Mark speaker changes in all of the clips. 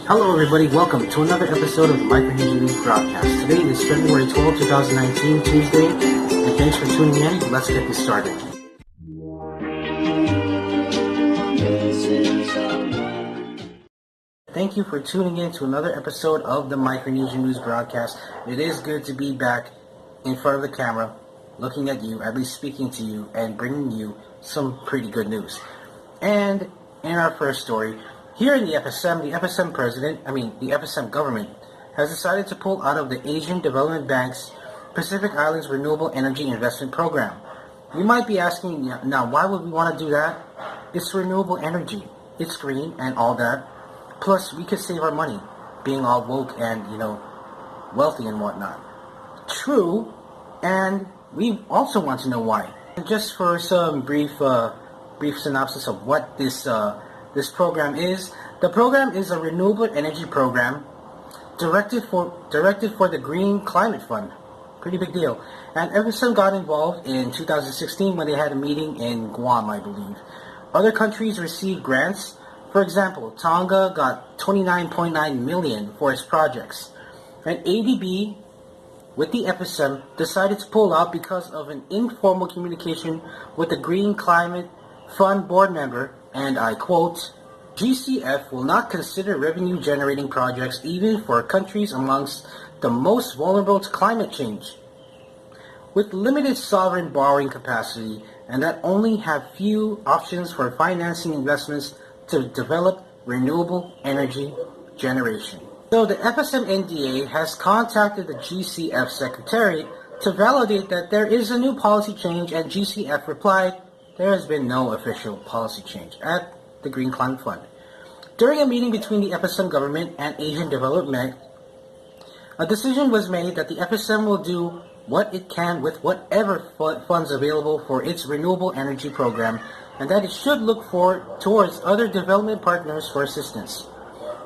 Speaker 1: Hello everybody, welcome to another episode of the Micronesia News Broadcast. Today is February 12, 2019, Tuesday, and thanks for tuning in. Let's get this started. Thank you for tuning in to another episode of the Micronesia News Broadcast. It is good to be back in front of the camera, looking at you, at least speaking to you, and bringing you some pretty good news. And in our first story, here in the FSM government has decided to pull out of the Asian Development Bank's Pacific Islands Renewable Energy Investment Program. You might be asking, now why would we want to do that? It's renewable energy. It's green and all that. Plus, we could save our money being all woke and, wealthy and whatnot. True, and we also want to know why. And just for some brief synopsis of what this program is. The program is a renewable energy program directed for the Green Climate Fund. Pretty big deal. And FSM got involved in 2016 when they had a meeting in Guam, I believe. Other countries received grants. For example, Tonga got $29.9 million for its projects. And ADB, with the FSM, decided to pull out because of an informal communication with the Green Climate Fund board member, and I quote, GCF will not consider revenue-generating projects even for countries amongst the most vulnerable to climate change, with limited sovereign borrowing capacity and that only have few options for financing investments to develop renewable energy generation. So the FSM NDA has contacted the GCF Secretariat to validate that there is a new policy change, and GCF replied, there has been no official policy change at the Green Climate Fund. During a meeting between the FSM government and Asian Development, a decision was made that the FSM will do what it can with whatever funds available for its renewable energy program, and that it should look towards other development partners for assistance.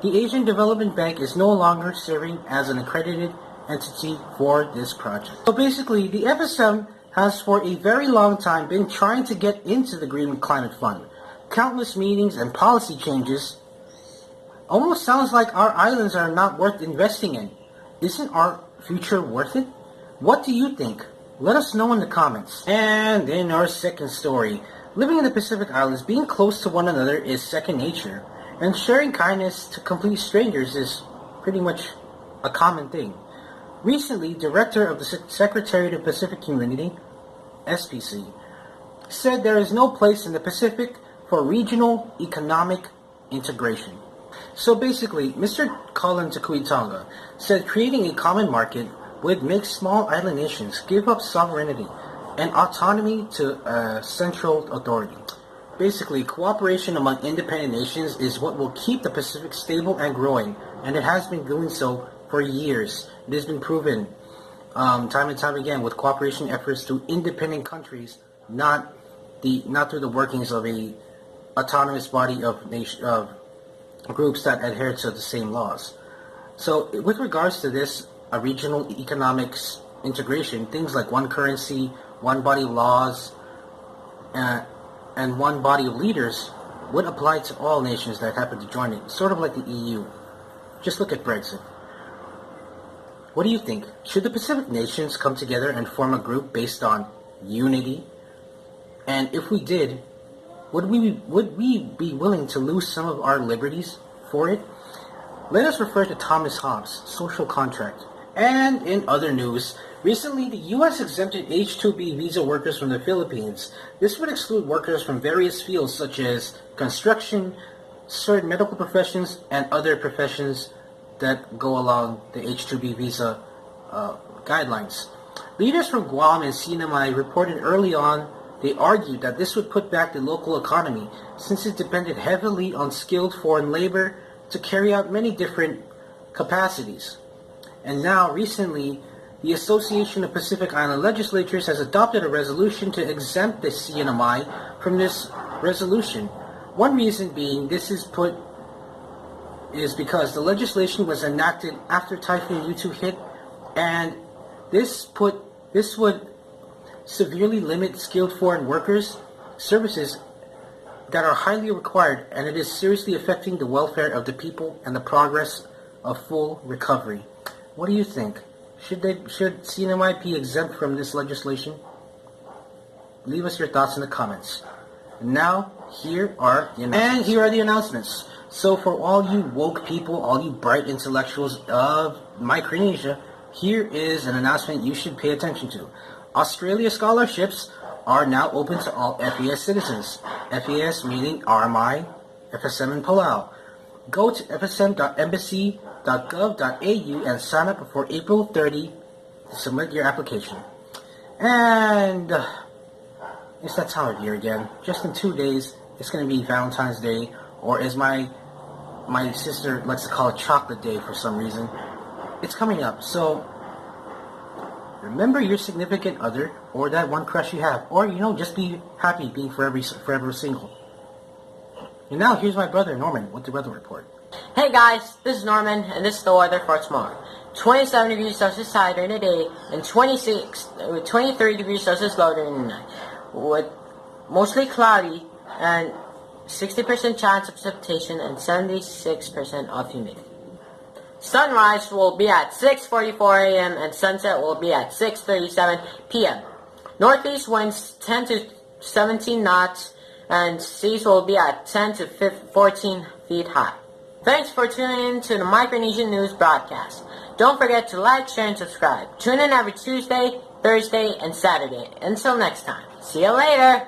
Speaker 1: The Asian Development Bank is no longer serving as an accredited entity for this project. So basically, the FSM has for a very long time been trying to get into the Green Climate Fund. Countless meetings and policy changes. Almost sounds like our islands are not worth investing in. Isn't our future worth it? What do you think? Let us know in the comments. And in our second story, living in the Pacific Islands, being close to one another is second nature, and sharing kindness to complete strangers is pretty much a common thing. Recently, Director of the Secretariat of Pacific Community, SPC, said there is no place in the Pacific for regional economic integration. So basically, Mr. Colin Takuitonga said creating a common market would make small island nations give up sovereignty and autonomy to a central authority. Basically, cooperation among independent nations is what will keep the Pacific stable and growing, and it has been doing so for years. It has been proven time and time again with cooperation efforts to independent countries, not through the workings of a autonomous body of groups that adhere to the same laws. So with regards to this, a regional economics integration, things like one currency, one body of laws, and one body of leaders would apply to all nations that happen to join it, sort of like the EU. Just look at Brexit. What do you think? Should the Pacific nations come together and form a group based on unity? And if we did, would we be willing to lose some of our liberties for it? Let us refer to Thomas Hobbes' social contract. And in other news, recently the U.S. exempted H2B visa workers from the Philippines. This would exclude workers from various fields such as construction, certain medical professions, and other professions that go along the H2B visa guidelines. Leaders from Guam and CNMI reported early on. They argued that this would put back the local economy since it depended heavily on skilled foreign labor to carry out many different capacities. And now, recently, the Association of Pacific Island Legislatures has adopted a resolution to exempt the CNMI from this resolution. One reason being this is because the legislation was enacted after Typhoon U2 hit, and this would severely limit skilled foreign workers services that are highly required, and it is seriously affecting the welfare of the people and the progress of full recovery. What do you think? Should CNMI be exempt from this legislation? Leave us your thoughts in the comments. Now, here are the announcements. So for all you woke people, all you bright intellectuals of Micronesia, here is an announcement you should pay attention to. Australia scholarships are now open to all FES citizens. FES meaning RMI, FSM, and Palau. Go to fsm.embassy.gov.au and sign up before April 30 to submit your application. And it's that time of year again. Just in 2 days, it's going to be Valentine's Day, or as my sister likes to call it, Chocolate Day for some reason. It's coming up, so remember your significant other, or that one crush you have, or just be happy being forever single. And now here's my brother Norman with the weather report.
Speaker 2: Hey guys, this is Norman, and this is the weather for tomorrow. 27 degrees Celsius high during the day, and 23 degrees Celsius low during the night, with mostly cloudy and 60% chance of precipitation and 76% of humidity. Sunrise will be at 6:44 a.m. and sunset will be at 6:37 p.m. Northeast winds 10 to 17 knots and seas will be at 10 to 14 feet high. Thanks for tuning in to the Micronesian News Broadcast. Don't forget to like, share, and subscribe. Tune in every Tuesday, Thursday, and Saturday. Until next time, see you later!